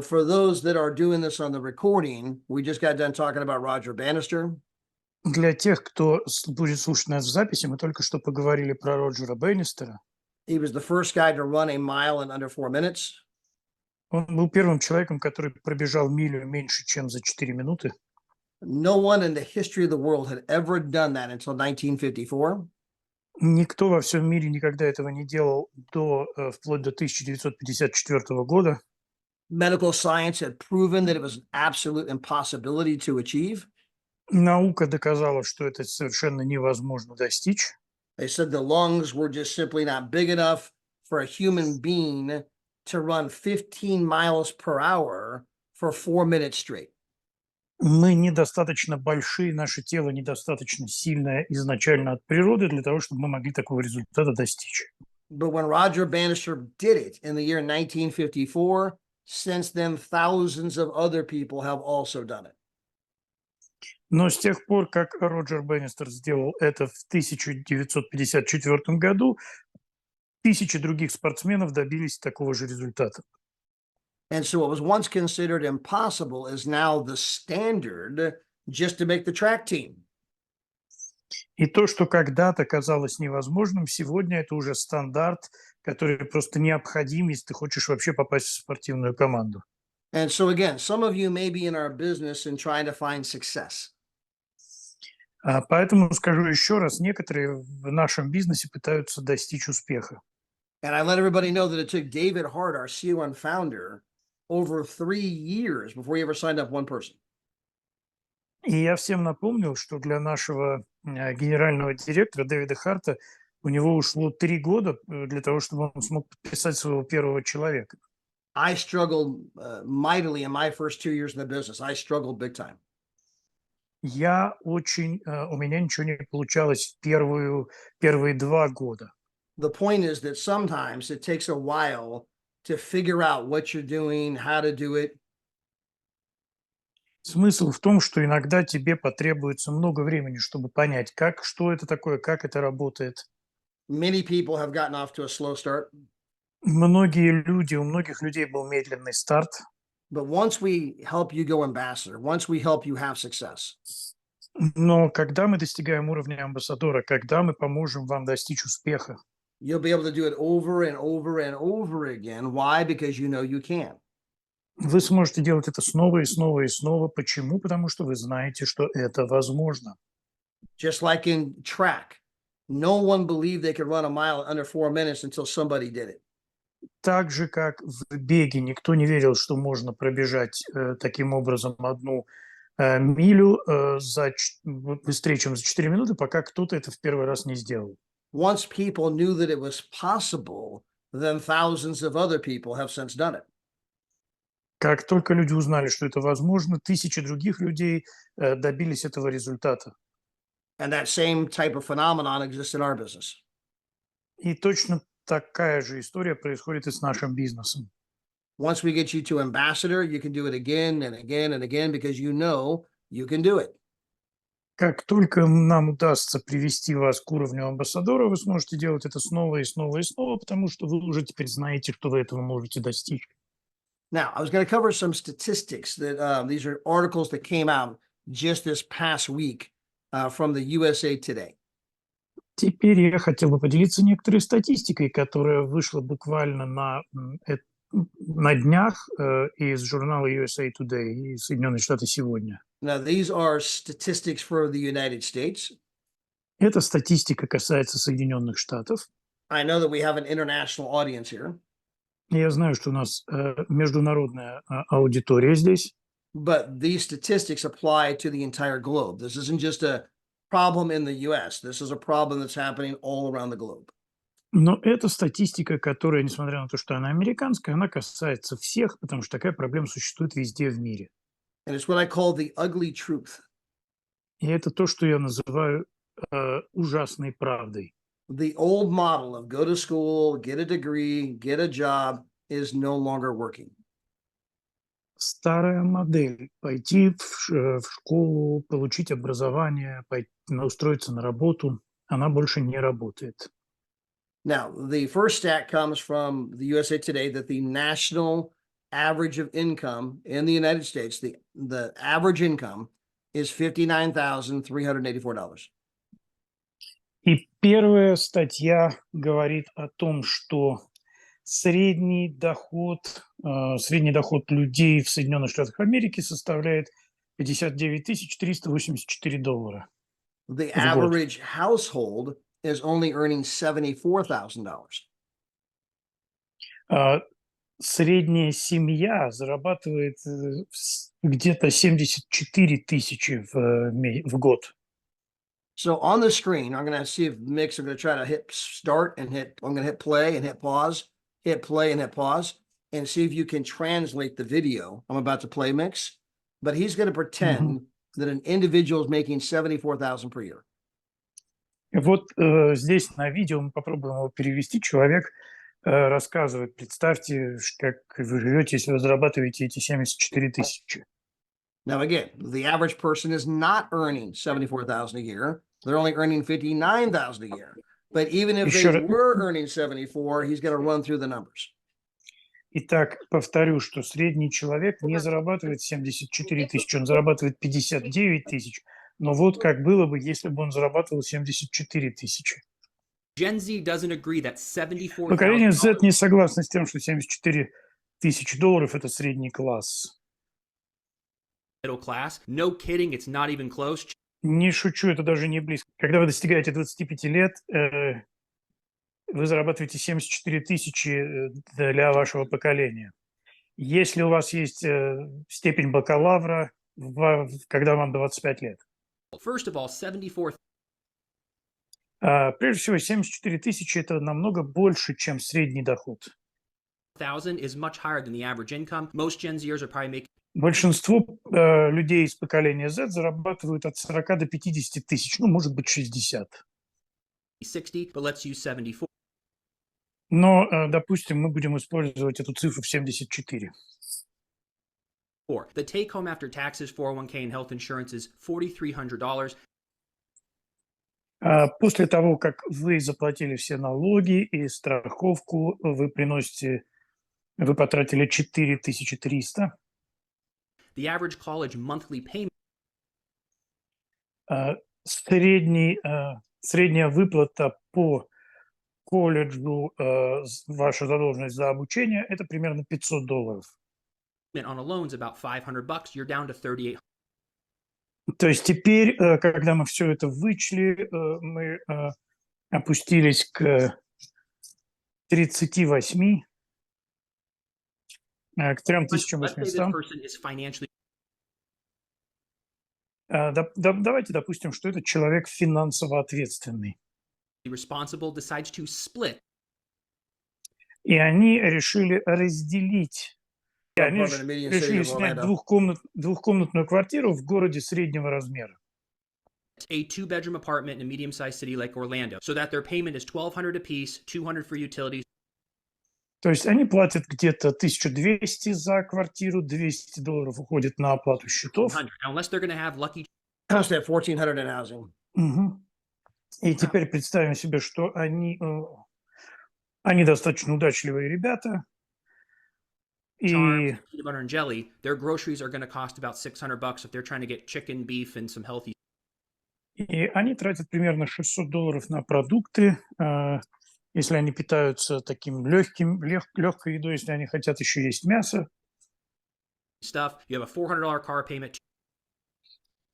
For those that are doing this on the recording, we just got done talking about Roger Bannister. Для тех, кто будет слушать нас в записи, мы только что поговорили про Роджера Беннистера. He was the first guy to run a mile in under 4 minutes. Он был первым человеком, который пробежал милю меньше, чем за 4 минуты. No one in the history of the world had ever done that until 1954. Никто во всем мире никогда этого не делал вплоть до 1954 года. Medical science had proven that it was an absolute impossibility to achieve. Наука доказала, что это совершенно невозможно достичь. They said the lungs were just simply not big enough for a human being to run 15 miles per hour for 4 minutes straight. Мы недостаточно большие, наше тело недостаточно сильное изначально от природы для того, чтобы мы могли такого результата достичь. But when Roger Bannister did it in the year 1954, since then thousands of other people have also done it. Но с тех пор, как Роджер Беннистер сделал это в 1954 году, тысячи других спортсменов добились такого же результата. And so what was once considered impossible is now the standard just to make the track team. И то, что когда-то казалось невозможным, сегодня это уже стандарт, который просто необходим, если ты хочешь вообще попасть в спортивную команду. And so again, some of you may be in our business and trying to find success. Поэтому скажу еще раз, некоторые в нашем бизнесе пытаются достичь успеха. And I let everybody know that it took David Hart, our CEO and founder, over 3 years before he ever signed up one person. И я всем напомнил, что для нашего генерального директора Дэвида Харта у него ушло 3 года для того, чтобы он смог подписать своего первого человека. I struggled mightily in my first 2 years in the business. I struggled big time. У меня ничего не получалось в первые 2 года. The point is that sometimes it takes a while to figure out what you're doing, how to do it. Смысл в том, что иногда тебе потребуется много времени, чтобы понять, что это такое, как это работает. Many people have gotten off to a slow start. У многих людей был медленный старт. But once we help you go ambassador, once we help you have success, Но когда мы достигаем уровня амбассадора, когда мы поможем вам достичь успеха, you'll be able to do it over and over and over again. Why? Because you know you can. вы сможете делать это снова и снова и снова. Почему? Потому что вы знаете, что это возможно. Just like in track, no one believed they could run a mile in under 4 minutes until somebody did it. Так же, как в беге, никто не верил, что можно пробежать таким образом 1 милю быстрее, чем за 4 минуты, пока кто-то это в первый раз не сделал. Once people knew that it was possible, then thousands of other people have since done it. Как только люди узнали, что это возможно, тысячи других людей добились этого результата. And that same type of phenomenon exists in our business. И точно такая же история происходит и с нашим бизнесом. Once we get you to ambassador, you can do it again and again and again because you know you can do it. Как только нам удастся привести вас к уровню амбассадора, вы сможете делать это снова и снова и снова, потому что вы уже теперь знаете, что вы этого можете достичь. Now, I was going to cover some statistics that these are articles that came out just this past week from the USA Today. Теперь я хотел бы поделиться некоторой статистикой, которая вышла буквально на днях из журнала USA Today и Соединенные Штаты сегодня. Now, these are statistics for the United States. Эта статистика касается Соединенных Штатов. I know that we have an international audience here. Я знаю, что у нас международная аудитория здесь. But these statistics apply to the entire globe. This isn't just a problem in the US. This is a problem that's happening all around the globe. Но эта статистика, которая, несмотря на то, что она американская, она касается всех, потому что такая проблема существует везде в мире. And it's what I call the ugly truth. И это то, что я называю ужасной правдой. The old model of go to school, get a degree, get a job is no longer working. Старая модель пойти в школу, получить образование, устроиться на работу, она больше не работает. Now, the first stat comes from the USA Today that the national average of income in the United States, the average income is $59,384. И первая статья говорит о том, что средний доход людей в Соединенных Штатах Америки составляет $59 384. The В год. average household is only earning $74,000. Средняя семья зарабатывает где-то 74 тысячи в год. So on the screen, I'm going to see if Mick's are going to try to hit start and I'm going to hit play and hit pause, hit play and hit pause, and see if you can translate the video I'm about to play, Mix. But he's going to pretend that an individual is making $74,000 per year. Вот здесь на видео мы попробуем его перевести. Человек рассказывает, представьте, как вы живете, если вы зарабатываете эти 74 тысячи. Now, again, the average person is not earning $74,000 a year. They're only earning $59,000 a year. But even if they were earning 74, he's going to run through the numbers. Итак, повторю, что средний человек не зарабатывает 74 тысячи, он зарабатывает 59 тысяч. Но вот как было бы, если бы он зарабатывал 74 тысячи. Поколение Z не согласно с тем, что 74 тысячи долларов – это средний класс. Не шучу, это даже не близко. Когда вы достигаете 25 лет, вы зарабатываете 74 тысячи для вашего поколения. Если у вас есть степень бакалавра, когда вам 25 лет. Прежде всего, 74 тысячи – это намного больше, чем средний доход. Большинство людей из поколения Z зарабатывают от 40 до 50 тысяч, ну, может быть, 60. Но, допустим, мы будем использовать эту цифру в 74. The take home after taxes, 401k and health insurance is $4,300. После того, как вы заплатили все налоги и страховку, вы потратили 4300. The average college monthly payment. Средняя выплата по колледжу, ваша задолженность за обучение, это примерно $500. On a loan is about $500. You're down to $3,800. То есть теперь, когда мы все это вычли, мы опустились к 38, к 3800. Давайте допустим, что этот человек финансово ответственный. И они решили разделить. Они решили снять двухкомнатную квартиру в городе среднего размера. A two-bedroom apartment in a medium-sized city like Orlando, so that their payment is $1,200 apiece, $200 for utilities. То есть они платят где-то 1200 за квартиру, $200 уходит на оплату счетов. Unless they're going to have lucky. $1,400 in housing. И теперь представим себе, что они достаточно удачливые ребята. И Peanut butter and jelly, their groceries are going to cost about $600 if they're trying to get chicken, beef, and some healthy. И они тратят примерно $600 на продукты, если они питаются таким легкой едой, если они хотят еще есть мясо. Stuff. You have a $400 car payment.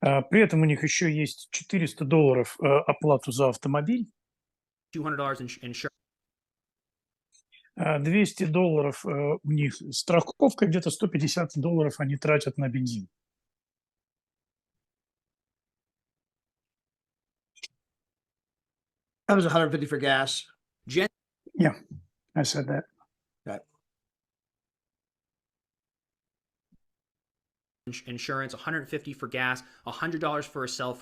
При этом у них еще есть $400 оплату за автомобиль. $200 insurance. $200 у них страховка, где-то $150 они тратят на бензин. That was $150 for gas. Yeah, I said that. Okay. Insurance, $150 for gas, $100 for a cell phone.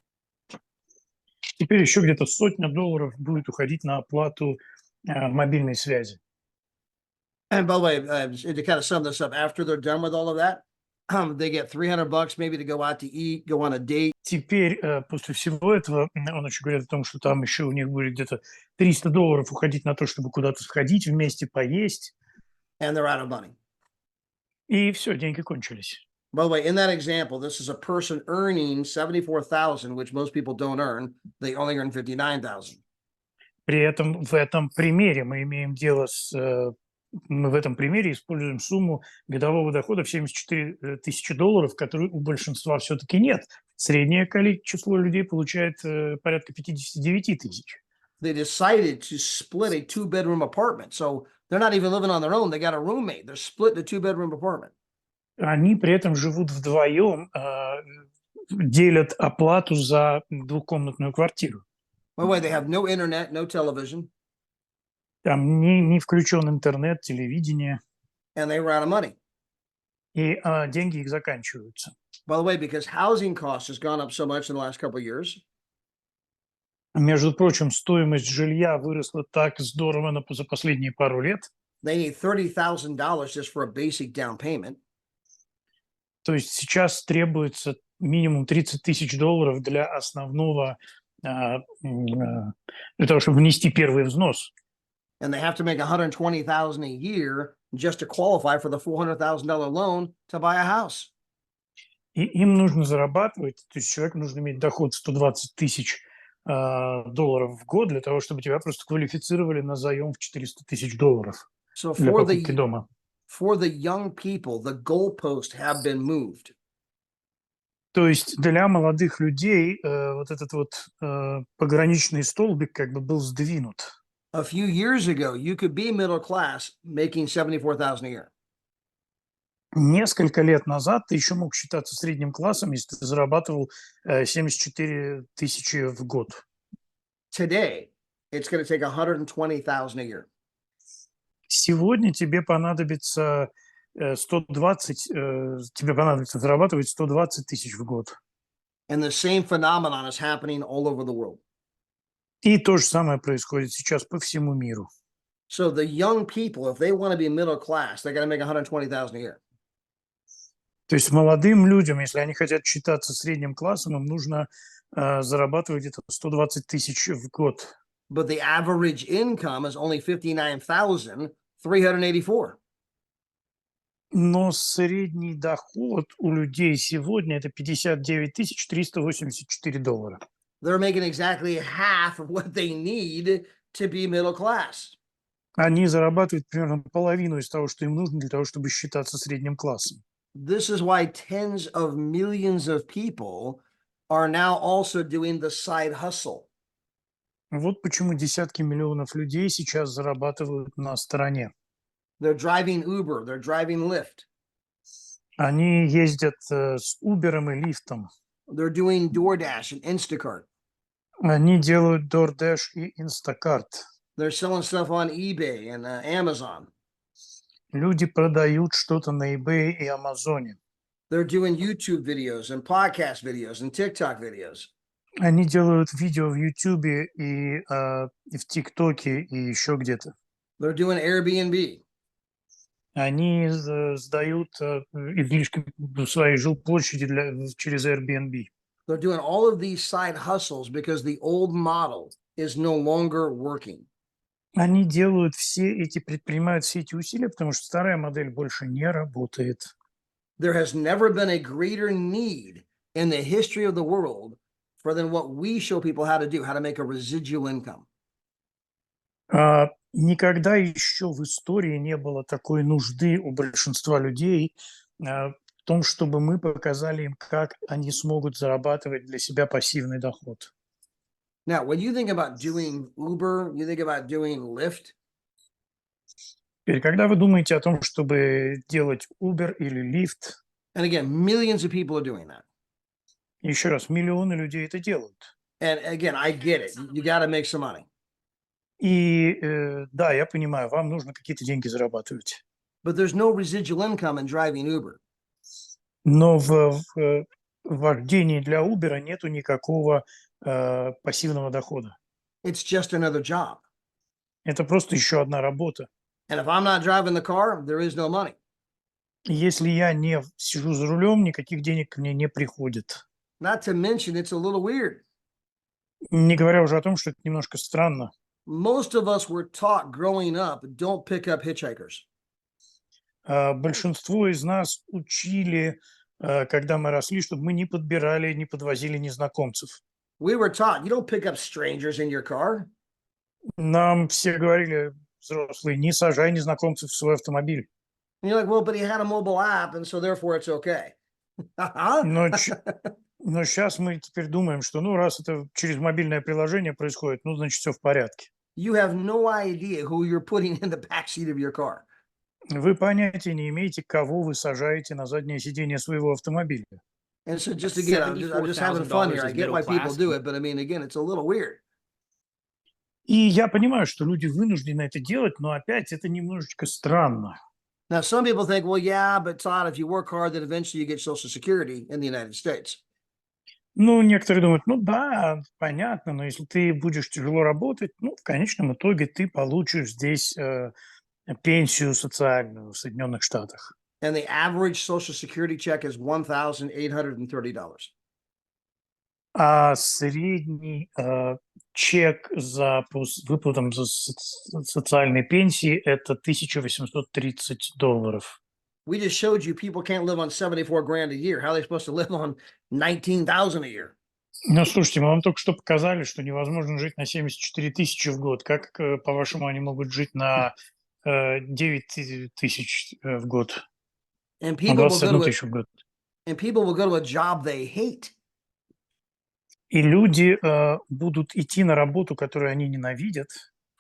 Теперь еще где-то $100 будет уходить на оплату мобильной связи. And by the way, to kind of sum this up, after they're done with all of that, they get $300 maybe to go out to eat, go on a date. Теперь, после всего этого, он еще говорит о том, что там еще у них будет где-то $300 уходить на то, чтобы куда-то сходить вместе, поесть. And they're out of money. И все, деньги кончились. By the way, in that example, this is a person earning 74,000, which most people don't earn. They only earn 59,000. При этом в этом примере мы имеем дело с, мы в этом примере используем сумму годового дохода в 74 тысячи долларов, которой у большинства все-таки нет. Среднее число людей получает порядка 59 тысяч. They decided to split a two-bedroom apartment. So they're not even living on their own. They got a roommate. They're split a two-bedroom apartment. Они при этом живут вдвоем, делят оплату за двухкомнатную квартиру. By the way, they have no internet, no television, Там не включен интернет, телевидение, and they run out of money. и деньги их заканчиваются. By the way, because housing costs has gone up so much in the last couple of years, Между прочим, стоимость жилья выросла так здорово за последние пару лет. they need $30,000 just for a basic down payment. То есть сейчас требуется минимум 30 тысяч долларов для основного, для того, чтобы внести первый взнос. And they have to make $120,000 a year just to qualify for the $400,000 loan to buy a house. И им нужно зарабатывать, то есть человеку нужно иметь доход 120 тысяч долларов в год для того, чтобы тебя просто квалифицировали на заем в 400 тысяч долларов So для покупки дома. for the young people, the goalposts have been moved. То есть для молодых людей вот этот вот пограничный столбик как бы был сдвинут. A few years ago, you could be middle class making 74,000 a year. Несколько лет назад ты еще мог считаться средним классом, если ты зарабатывал 74 тысячи в год. Today, it's going to take 120,000 a year. Сегодня тебе понадобится 120, тебе понадобится зарабатывать 120 тысяч в год. And the same phenomenon is happening all over the world. И то же самое происходит сейчас по всему миру. So the young people, if they want to be middle class, they got to make 120,000 a year. То есть молодым людям, если они хотят считаться средним классом, им нужно зарабатывать где-то 120 тысяч в год. But the average income is only 59,384. Но средний доход у людей сегодня это 59 384 доллара. They're making exactly half of what they need to be middle class. Они зарабатывают примерно половину из того, что им нужно для того, чтобы считаться средним классом. This is why tens of millions of people are now also doing the side hustle. Вот почему десятки миллионов людей сейчас зарабатывают на стороне. They're driving Uber, they're driving Lyft, Они ездят с Uber и лифтом. they're doing DoorDash and Instacart. Они делают DoorDash и Instacart. They're selling stuff on eBay and Amazon. Люди продают что-то на eBay и Амазоне. They're doing YouTube videos and podcast videos and TikTok videos. Они делают видео в YouTube и в ТикТоке и еще где-то. They're doing Airbnb. Они сдают излишки своей жилплощади через Airbnb. They're doing all of these side hustles because the old model is no longer working. Они предпринимают все эти усилия, потому что старая модель больше не работает. There has never been a greater need in the history of the world for than what we show people how to do, how to make a residual income. Никогда еще в истории не было такой нужды у большинства людей в том, чтобы мы показали им, как они смогут зарабатывать для себя пассивный доход. Now, when you think about doing Uber, you think about doing Lyft, Теперь, когда вы думаете о том, чтобы делать Uber или Lyft, and again, millions of people are doing that. еще раз, миллионы людей это делают. And again, I get it. You got to make some money. И да, я понимаю, вам нужно какие-то деньги зарабатывать. But there's no residual income in driving Uber. Но в вождении для Uber нету никакого пассивного дохода. It's just another job. Это просто еще одна работа. And if I'm not driving the car, there is no money. Если я не сижу за рулем, никаких денег ко мне не приходит. Not to mention, it's a little weird. Не говоря уже о том, что это немножко странно. Most of us were taught growing up, don't pick up hitchhikers. Большинство из нас учили, когда мы росли, чтобы мы не подбирали, не подвозили незнакомцев. We were taught you don't pick up strangers in your car. Нам все говорили, взрослые, не сажай незнакомцев в свой автомобиль. And you're like, well, but he had a mobile app, and so therefore it's okay. Huh? Но, но сейчас мы теперь думаем, что ну раз это через мобильное приложение происходит, ну значит все в порядке. You have no idea who you're putting in the backseat of your car. Вы понятия не имеете, кого вы сажаете на заднее сиденье своего автомобиля. And so just again, I'm just having fun here. I get why people do it, but I mean, again, it's a little weird. И я понимаю, что люди вынуждены это делать, но опять это немножечко странно. Now, some people think, well, yeah, but Todd, if you work hard, then eventually you get Social Security in the United States. Ну, некоторые думают, ну да, понятно, но если ты будешь тяжело работать, ну, в конечном итоге ты получишь здесь пенсию социальную в Соединенных Штатах. And the average Social Security check is $1,830. А средний чек за выплатом за социальной пенсии – это $1830. We just showed you people can't live on 74 grand a year. How are they supposed to live on 19,000 a year? Ну, слушайте, мы вам только что показали, что невозможно жить на 74 тысячи в год. Как, по-вашему, они могут жить на 9 тысяч в год? And На people will 21 go to тысячу в год. and people will go to a job they hate. И люди будут идти на работу, которую они ненавидят,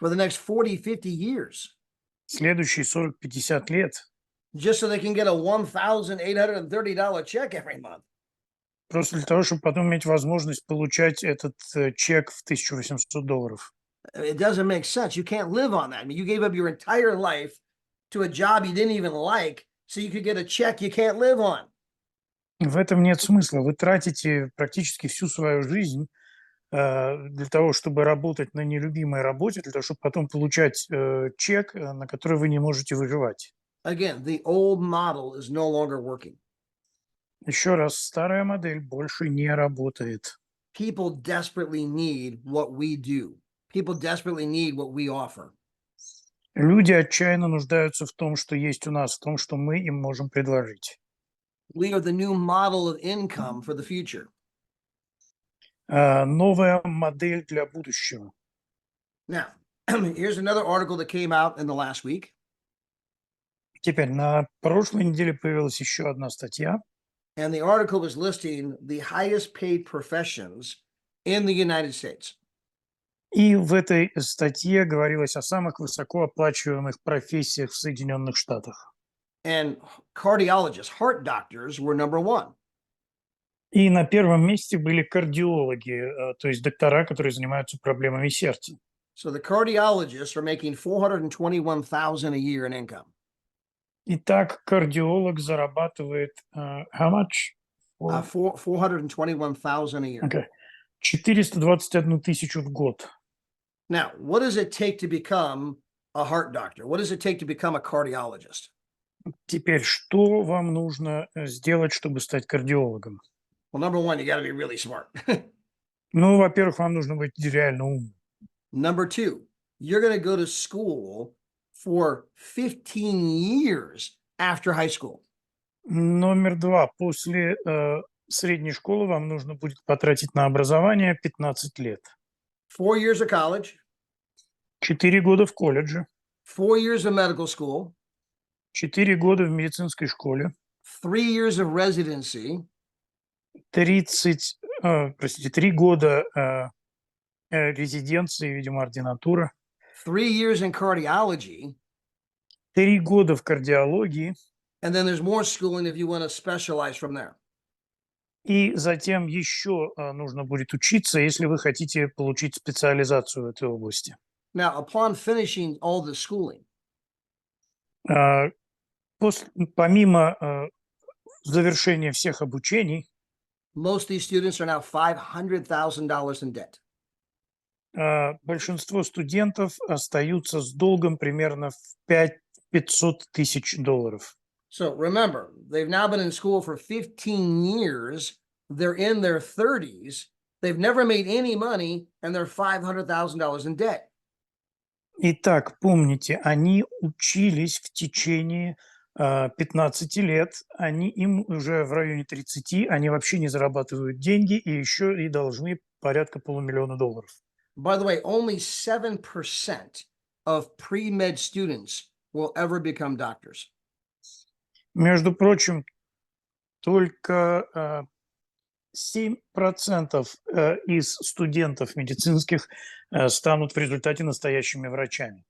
For the next 40, 50 years, следующие 40-50 лет, just so they can get a $1,830 check every month. просто для того, чтобы потом иметь возможность получать этот чек в $1800. It doesn't make sense. You can't live on that. I mean, you gave up your entire life to a job you didn't even like, so you could get a check you can't live on. В этом нет смысла. Вы тратите практически всю свою жизнь для того, чтобы работать на нелюбимой работе, для того, чтобы потом получать чек, на который вы не можете выживать. Again, the old model is no longer working. Еще раз, старая модель больше не работает. People desperately need what we do. People desperately need what we offer. Люди отчаянно нуждаются в том, что есть у нас, в том, что мы им можем предложить. We are the new model of income for the future. Новая модель для будущего. Now, here's another article that came out in the last week. Теперь, на прошлой неделе появилась еще одна статья, And the article was listing the highest paid professions in the United States. и в этой статье говорилось о самых высокооплачиваемых профессиях в Соединенных Штатах. And cardiologists, heart doctors, were number one. И на первом месте были кардиологи, то есть доктора, которые занимаются проблемами сердца. So the cardiologists are making $421,000 a year in income. Итак, кардиолог зарабатывает how much? 421,000 a year. Okay. 421 тысячу в год. Now, what does it take to become a heart doctor? What does it take to become a cardiologist? Теперь, что вам нужно сделать, чтобы стать кардиологом? Well, number one, you got to be really smart. Ну, во-первых, вам нужно быть реально умным. Number two, you're going to go to school for 15 years after high school. Номер два. После средней школы вам нужно будет потратить на образование 15 лет. 4 years of college, 4 года в колледже, 4 years of medical school, 4 года в медицинской школе, 3 years of residency, 3 года резиденции, видимо, ординатура, 3 years in cardiology, 3 года в кардиологии, and then there's more schooling if you want to specialize from there. и затем еще нужно будет учиться, если вы хотите получить специализацию в этой области. Now, upon finishing all the schooling, Помимо завершения всех обучений, most of these students are now $500,000 in debt. большинство студентов остаются с долгом примерно в $500 тысяч. So remember, they've now been in school for 15 years. They're in their 30s. They've never made any money, and they're $500,000 in debt. Итак, помните, они учились в течение 15 лет, им уже в районе 30, они вообще не зарабатывают деньги и еще и должны порядка $500,000. By the way, only 7% of pre-med students will ever become doctors. Между прочим, только 7% из студентов медицинских станут в результате настоящими врачами.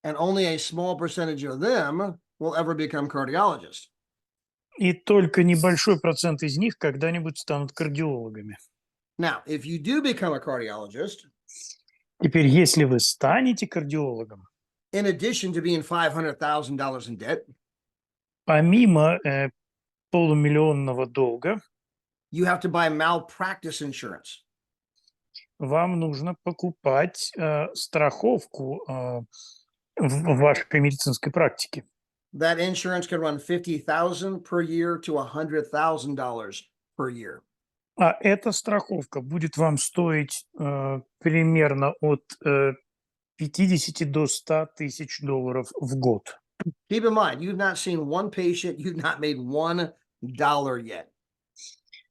And only a small percentage of them will ever become cardiologists. И только небольшой процент из них когда-нибудь станут кардиологами. Now, if you do become a cardiologist, Теперь, если вы станете кардиологом, in addition to being $500,000 in debt, помимо полумиллионного долга, you have to buy malpractice insurance. вам нужно покупать страховку в вашей медицинской практике. That insurance can run $50,000 per year to $100,000 per year. А эта страховка будет вам стоить примерно от 50 до 100 тысяч долларов в год. Keep in mind, you've not seen one patient, you've not made $1 yet.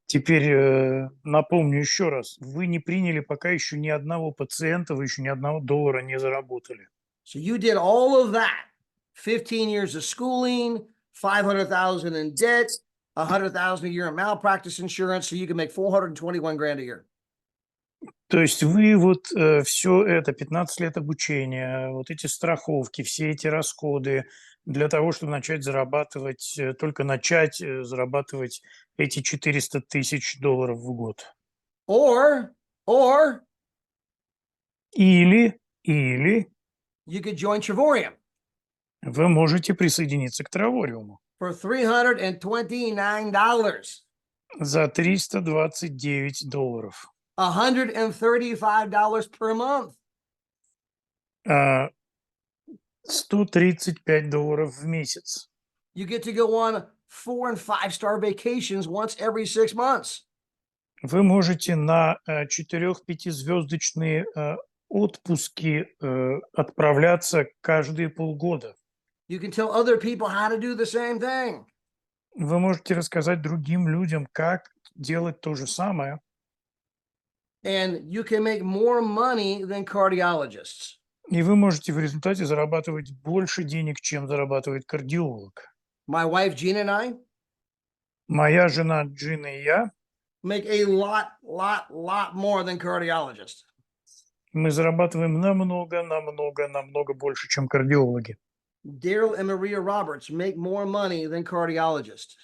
Теперь напомню еще раз, вы не приняли пока еще ни одного пациента, вы еще ни одного доллара не заработали. So you did all of that, 15 years of schooling, 500,000 in debt, 100,000 a year in malpractice insurance, so you can make 421 grand a year. То есть вы вот все это, 15 лет обучения, вот эти страховки, все эти расходы для того, чтобы начать зарабатывать, только начать зарабатывать эти 400 тысяч долларов в год. Or Или you could join Trevorium вы можете присоединиться к Травориуму for $329, за $329, $135 per month. $135 в месяц. You get to go on 4- and 5-star vacations once every 6 months. Вы можете на 4-5-звездочные отпуски отправляться каждые полгода. You can tell other people how to do the same thing. Вы можете рассказать другим людям, как делать то же самое. And you can make more money than cardiologists. И вы можете в результате зарабатывать больше денег, чем зарабатывает кардиолог. My wife Gina and I Моя жена Джина и я, make a lot more than cardiologists. мы зарабатываем намного больше, чем кардиологи. Daryl and Maria Roberts make more money than cardiologists.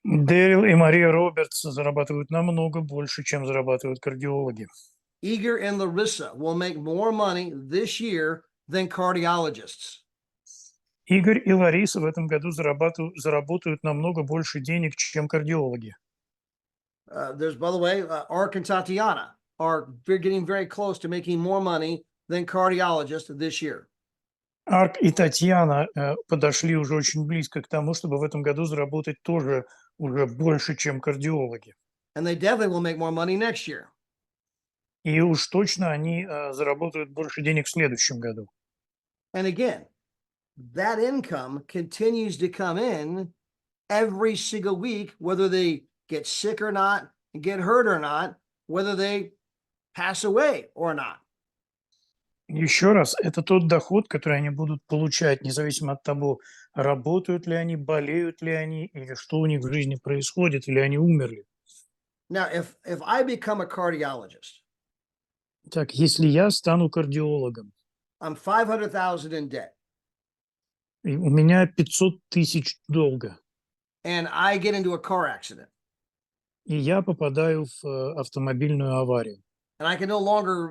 Дэрил и Мария Робертс зарабатывают намного больше, чем зарабатывают кардиологи. Igor and Larissa will make more money this year than cardiologists. Игорь и Лариса в этом году заработают намного больше денег, чем кардиологи. There's, by the way, Ark and Tatiana are getting very close to making more money than cardiologists this year. Арк и Татьяна подошли уже очень близко к тому, чтобы в этом году заработать тоже уже больше, чем кардиологи. And they definitely will make more money next year. И уж точно они заработают больше денег в следующем году. And again, that income continues to come in every single week, whether they get sick or not, get hurt or not, whether they pass away or not. Еще раз, это тот доход, который они будут получать, независимо от того, работают ли они, болеют ли они, или что у них в жизни происходит, или они умерли. Now, if I become a cardiologist, Так, если я стану кардиологом, I'm 500,000 in debt, и у меня 500 тысяч долга, and I get into a car accident, и я попадаю в автомобильную аварию, and I can no longer,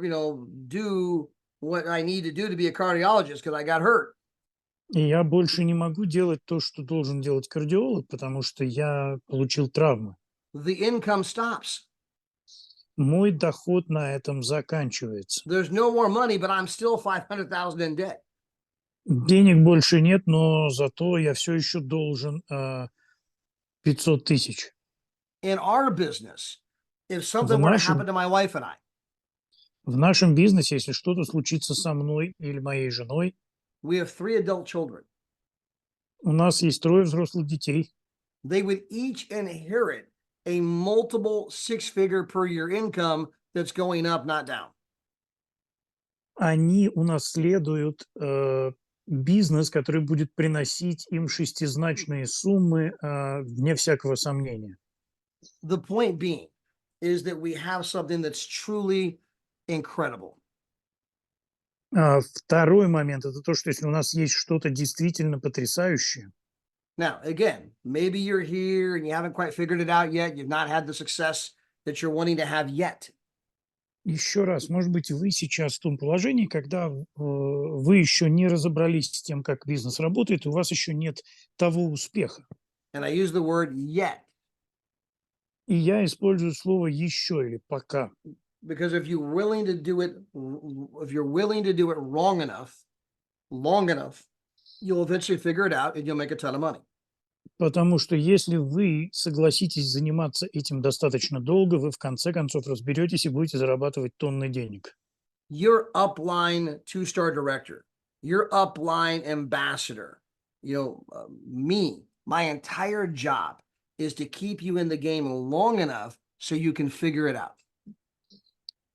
do what I need to do to be a cardiologist because I got hurt. и я больше не могу делать то, что должен делать кардиолог, потому что я получил травму. The income stops. Мой доход на этом заканчивается. There's no more money, but I'm still 500,000 in debt. Денег больше нет, но зато я все еще должен 500 тысяч. In our business, if something were to happen to my wife and I, В нашем бизнесе, если что-то случится со мной или моей женой, we have 3 adult children. У нас есть 3 взрослых детей. They would each inherit a multiple six-figure per year income that's going up, not down. Они унаследуют бизнес, который будет приносить им шестизначные суммы, вне всякого сомнения. The point being is that we have something that's truly incredible. Второй момент — это то, что если у нас есть что-то действительно потрясающее, Now, again, maybe you're here and you haven't quite figured it out yet. You've not had the success that you're wanting to have yet. еще раз, может быть, вы сейчас в том положении, когда вы еще не разобрались с тем, как бизнес работает, и у вас еще нет того успеха. And I use the word yet И я использую слово «еще» или «пока». because if you're willing to do it, if you're willing to do it long enough, you'll eventually figure it out and you'll make a ton of money. Потому что если вы согласитесь заниматься этим достаточно долго, вы в конце концов разберетесь и будете зарабатывать тонны денег. Your upline two-star director, your upline ambassador, me, my entire job is to keep you in the game long enough so you can figure it out.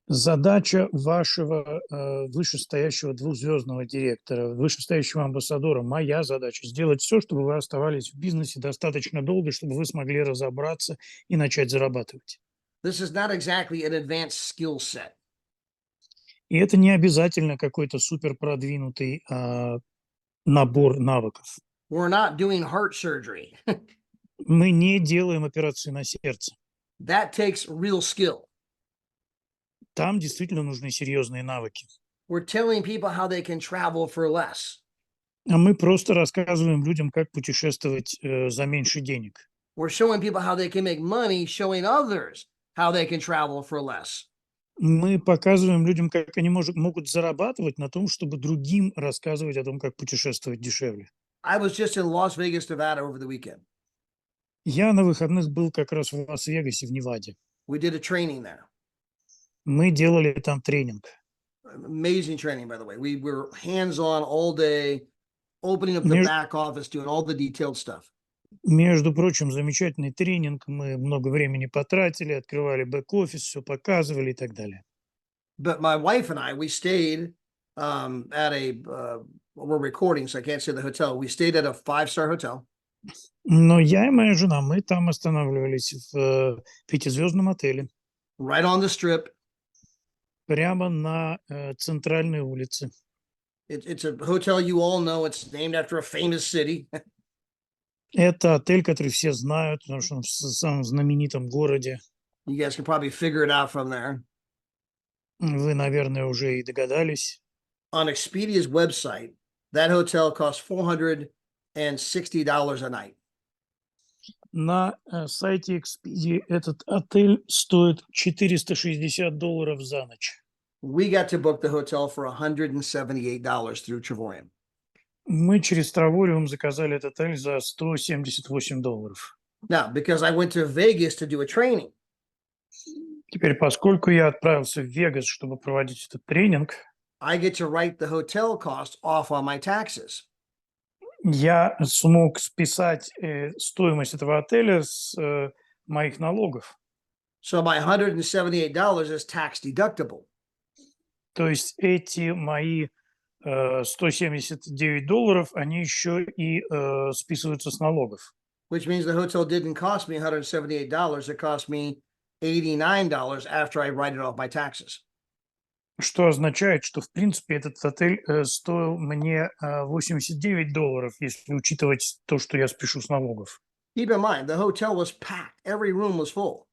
Задача вашего вышестоящего двухзвездного директора, вышестоящего амбассадора, моя задача — сделать все, чтобы вы оставались в бизнесе достаточно долго, чтобы вы смогли разобраться и начать зарабатывать. This is not exactly an advanced skill set. И это не обязательно какой-то супер продвинутый набор навыков. We're not doing heart surgery. Мы не делаем операции на сердце. That takes real skill. Там действительно нужны серьезные навыки. We're telling people how they can travel for less. А мы просто рассказываем людям, как путешествовать за меньше денег. We're showing people how they can make money, showing others how they can travel for less. Мы показываем людям, как они могут зарабатывать на том, чтобы другим рассказывать о том, как путешествовать дешевле. I was just in Las Vegas, Nevada over the weekend. Я на выходных был как раз в Лас-Вегасе, в Неваде. We did a training there. Мы делали там тренинг. Amazing training, by the way. We were hands-on all day, opening up the Меж- back office, doing all the detailed stuff. Между прочим, замечательный тренинг. Мы много времени потратили, открывали бэк-офис, все показывали и так далее. But my wife and I, we stayed at we're recording, so I can't say the hotel. We stayed at a 5-star hotel. Но я и моя жена, мы там останавливались в пятизвездном отеле, Right on the strip. прямо на центральной улице. It's a hotel you all know. It's named after a famous city. Это отель, который все знают, потому что он в самом знаменитом городе. You guys can probably figure it out from there. Вы, наверное, уже и догадались. On Expedia's website, that hotel costs $460 a night. На сайте Expedia этот отель стоит $460 за ночь. We got to book the hotel for $178 through Trevorian. Мы через Травориум заказали этот отель за $178. Now, because I went to Vegas to do a training, Теперь, поскольку я отправился в Вегас, чтобы проводить этот тренинг, I get to write the hotel cost off on my taxes. я смог списать стоимость этого отеля с моих налогов. So my $178 is tax deductible. То есть эти мои $179, они еще и списываются с налогов. Which means the hotel didn't cost me $178. It cost me $89 after I write it off my taxes. Что означает, что, в принципе, этот отель стоил мне $89, если учитывать то, что я спешу с налогов. Keep in mind, the hotel was packed. Every room was full.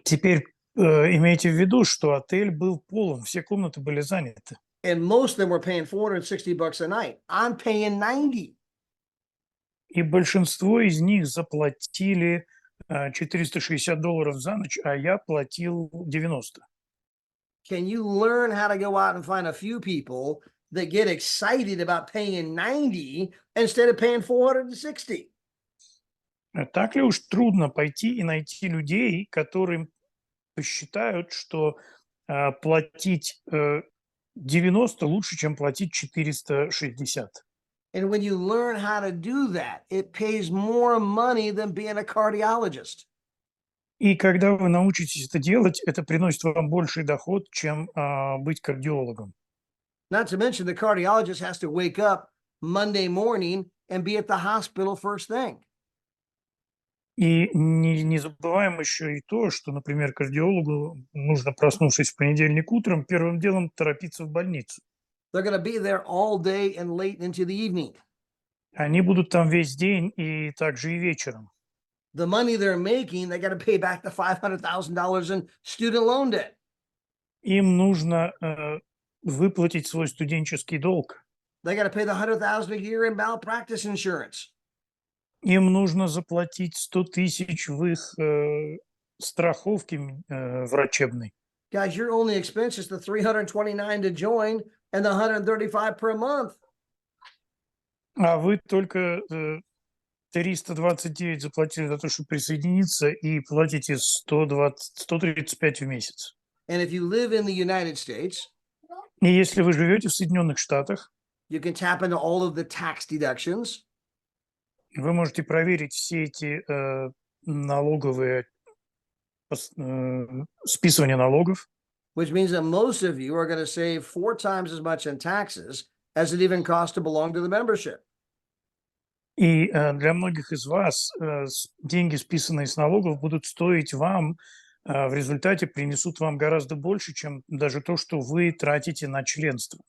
Теперь имейте в виду, что отель был полон, все комнаты были заняты. And most of them were paying $460 a night. I'm paying $90. И большинство из них заплатили $460 за ночь, а я платил 90. Can you learn how to go out and find a few people that get excited about paying $90 instead of paying $460? Так ли уж трудно пойти и найти людей, которые посчитают, что платить 90 лучше, чем платить 460? And when you learn how to do that, it pays more money than being a cardiologist. И когда вы научитесь это делать, это приносит вам больший доход, чем быть кардиологом. Not to mention the cardiologist has to wake up Monday morning and be at the hospital first thing. И не забываем еще и то, что, например, кардиологу нужно, проснувшись в понедельник утром, первым делом торопиться в больницу. They're going to be there all day and late into the evening. Они будут там весь день и также и вечером. The money they're making, they got to pay back the $500,000 in student loan debt. Им нужно выплатить свой студенческий долг. They got to pay the $100,000 a year in malpractice insurance. Им нужно заплатить 100 тысяч в их страховке врачебной. Guys, your only expense is the $329 to join and the $135 per month. А вы только 329 заплатили за то, чтобы присоединиться, и платите 135 в месяц. And if you live in the United States, И если вы живете в Соединенных Штатах, you can tap into all of the tax deductions. вы можете проверить все эти налоговые списывания налогов, Which means that most of you are going to save 4 times as much in taxes as it even costs to belong to the membership. и для многих из вас деньги, списанные с налогов, будут стоить вам, в результате принесут вам гораздо больше, чем даже то, что вы тратите на членство.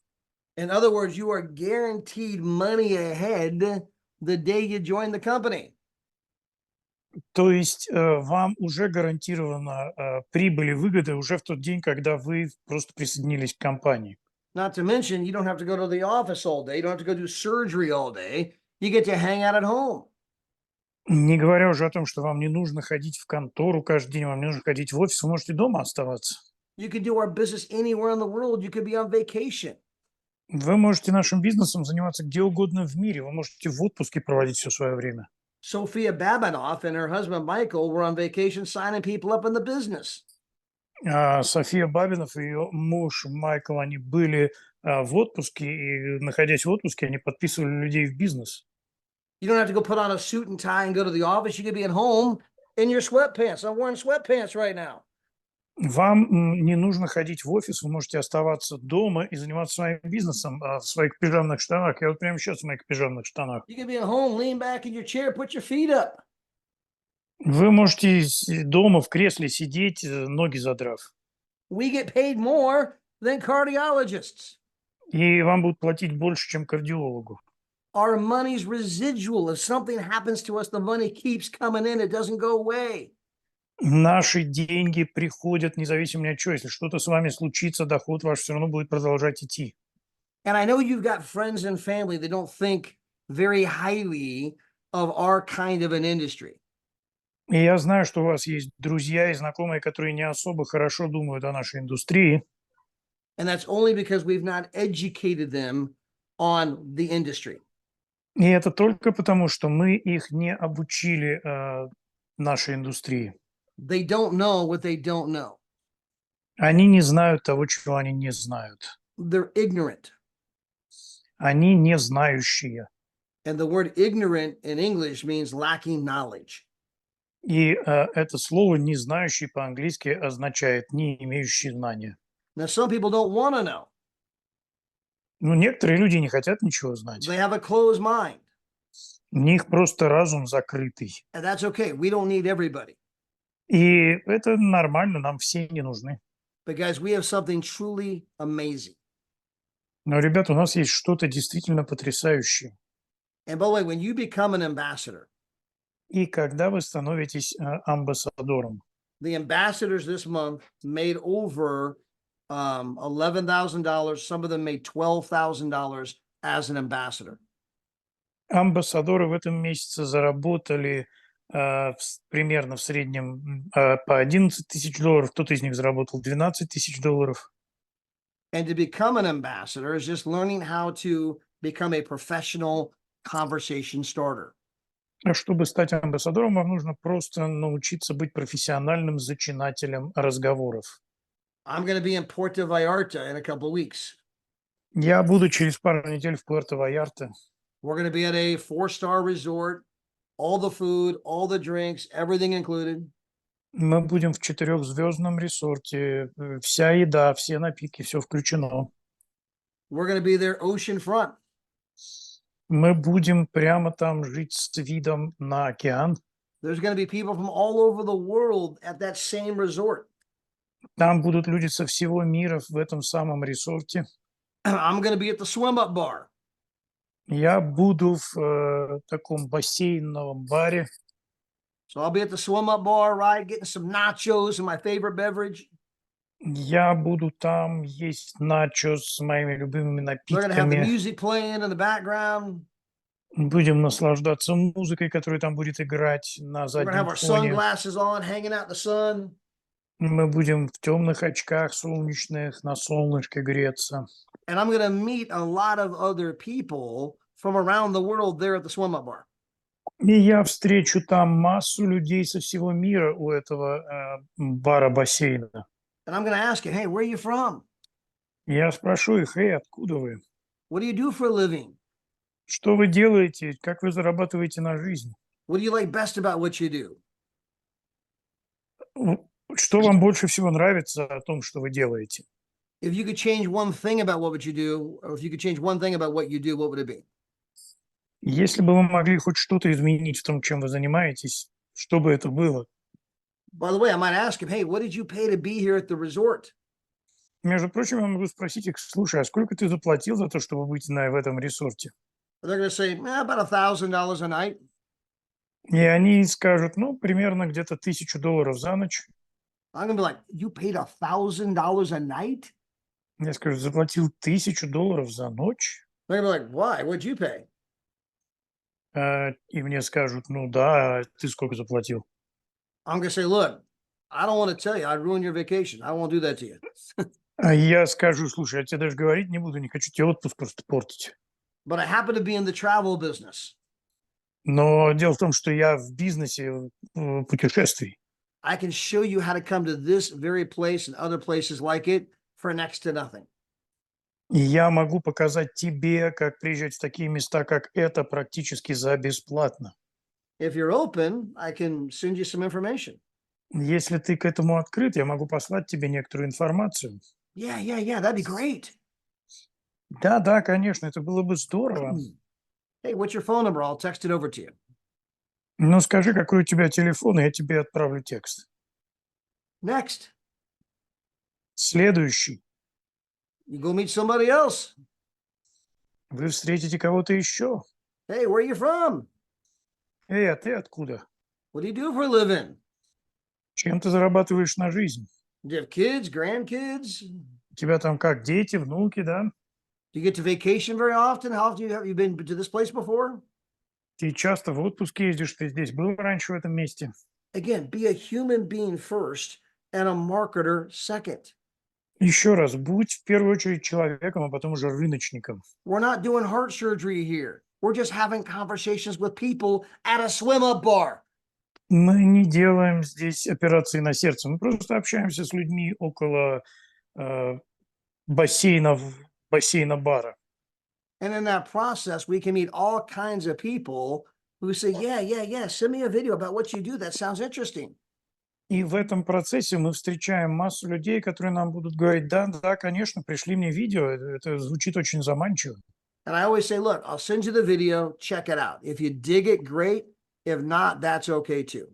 In other words, you are guaranteed money ahead the day you join the company. То есть вам уже гарантирована прибыль и выгода уже в тот день, когда вы просто присоединились к компании. Not to mention, you don't have to go to the office all day. You don't have to go do surgery all day. You get to hang out at home. Не говоря уже о том, что вам не нужно ходить в контору каждый день, вам не нужно ходить в офис, вы можете дома оставаться. You could do our business anywhere in the world. You could be on vacation. Вы можете нашим бизнесом заниматься где угодно в мире, вы можете в отпуске проводить все свое время. Sophia Babinoff and her husband Michael were on vacation signing people up in the business. София Бабинов и ее муж Майкл, они были в отпуске, и, находясь в отпуске, они подписывали людей в бизнес. You don't have to go put on a suit and tie and go to the office. You could be at home in your sweatpants. I'm wearing sweatpants right now. Вам не нужно ходить в офис, вы можете оставаться дома и заниматься своим бизнесом в своих пижамных штанах. Я вот прямо сейчас в моих пижамных штанах. You could be at home, lean back in your chair, put your feet up. Вы можете дома в кресле сидеть, ноги задрав. We get paid more than cardiologists. И вам будут платить больше, чем кардиологу. Our money's residual. If something happens to us, the money keeps coming in. It doesn't go away. Наши деньги приходят независимо ни от чего. Если что-то с вами случится, доход ваш все равно будет продолжать идти. And I know you've got friends and family that don't think very highly of our kind of an industry. И я знаю, что у вас есть друзья и знакомые, которые не особо хорошо думают о нашей индустрии. And that's only because we've not educated them on the industry. И это только потому, что мы их не обучили нашей индустрии. They don't know what they don't know. Они не знают того, чего они не знают. They're ignorant. Они не знающие. And the word ignorant in English means lacking knowledge. И это слово «не знающий» по-английски означает «не имеющий знания». Now, some people don't want to know. Ну, некоторые люди не хотят ничего знать. They have a closed mind. У них просто разум закрытый. And that's okay. We don't need everybody. И это нормально, нам все не нужны. But guys, we have something truly amazing. Но, ребята, у нас есть что-то действительно потрясающее. And by the way, when you become an ambassador, И когда вы становитесь амбассадором, the ambassadors this month made over $11,000. Some of them made $12,000 as an ambassador. амбассадоры в этом месяце заработали примерно в среднем по $11 тысяч, кто-то из них заработал $12 тысяч. And to become an ambassador is just learning how to become a professional conversation starter. А чтобы стать амбассадором, вам нужно просто научиться быть профессиональным зачинателем разговоров. I'm going to be in Puerto Vallarta in a couple of weeks. Я буду через пару недель в Пуэрто-Вальярте. We're going to be at a 4-star resort, all the food, all the drinks, everything included. Мы будем в 4-звездном ресорте, вся еда, все напитки, все включено. We're going to be there oceanfront. Мы будем прямо там жить с видом на океан. There's going to be people from all over the world at that same resort. Там будут люди со всего мира в этом самом ресорте. I'm going to be at the swim up bar. Я буду в таком бассейновом баре. So I'll be at the swim up bar, right? Getting some nachos and my favorite beverage. Я буду там есть начо с моими любимыми We're going to have the напитками. music playing in the background. Будем наслаждаться музыкой, которая там будет играть на We're going to have заднем our фоне. sunglasses on, hanging out in the sun. Мы будем в темных очках солнечных, на солнышке греться. And I'm going to meet a lot of other people from around the world there at the swim up bar. И я встречу там массу людей со всего мира у этого бара-бассейна. And I'm going to ask you, hey, where are you from? Я спрошу их, откуда вы? What do you do for a living? Что вы делаете? Как вы зарабатываете на жизнь? What do you like best about what you do? Что вам больше всего нравится о том, что вы делаете? If you could change one thing about what you do, or if you could change one thing about what you do, what would it be? Если бы вы могли хоть что-то изменить в том, чем вы занимаетесь, что бы это было? By the way, I might ask him, hey, what did you pay to be here at the resort? Между прочим, я могу спросить их, слушай, а сколько ты заплатил за то, чтобы быть в этом ресорте? They're going to say, about $1,000 a night. И они скажут, примерно где-то $1000 за ночь. I'm going to be like, you paid $1,000 a night? Я скажу, заплатил $1000 за ночь? They're going to be like, why? What'd you pay? И мне скажут, да, а ты сколько заплатил? I'm going to say, look, I don't want to tell you. I'd ruin your vacation. I won't do that to you. А я скажу, слушай, я тебе даже говорить не буду, не хочу тебе отпуск просто портить. But I happen to be in the travel business. Но дело в том, что я в бизнесе путешествий. I can show you how to come to this very place and other places like it for next to nothing. И я могу показать тебе, как приезжать в такие места, как это, практически за бесплатно. If you're open, I can send you some information. Если ты к этому открыт, я могу послать тебе некоторую информацию. Yeah, that'd be great. Да, конечно, это было бы здорово. Hey, what's your phone number? I'll text it over to you. Ну, скажи, какой у тебя телефон, и я тебе отправлю текст. Next, Следующий. you go meet somebody else. Вы встретите кого-то еще. Hey, where are you from? А ты откуда? What do you do for a living? Чем ты зарабатываешь на жизнь? Do you have kids, grandkids? У тебя там как, дети, внуки, да? Do you get to vacation very often? How often have you been to this place before? Ты часто в отпуск ездишь, ты здесь был раньше в этом месте. Again, be a human being first and a marketer second. Еще раз, будь в первую очередь человеком, а потом уже рыночником. We're not doing heart surgery here. We're just having conversations with people at a swim-up bar. Мы не делаем здесь операции на сердце, мы просто общаемся с людьми около бассейна бара. And in that process, we can meet all kinds of people who say, yeah, send me a video about what you do. That sounds interesting. И в этом процессе мы встречаем массу людей, которые нам будут говорить, да, конечно, пришли мне видео, это звучит очень заманчиво. And I always say, look, I'll send you the video, check it out. If you dig it, great. If not, that's okay too.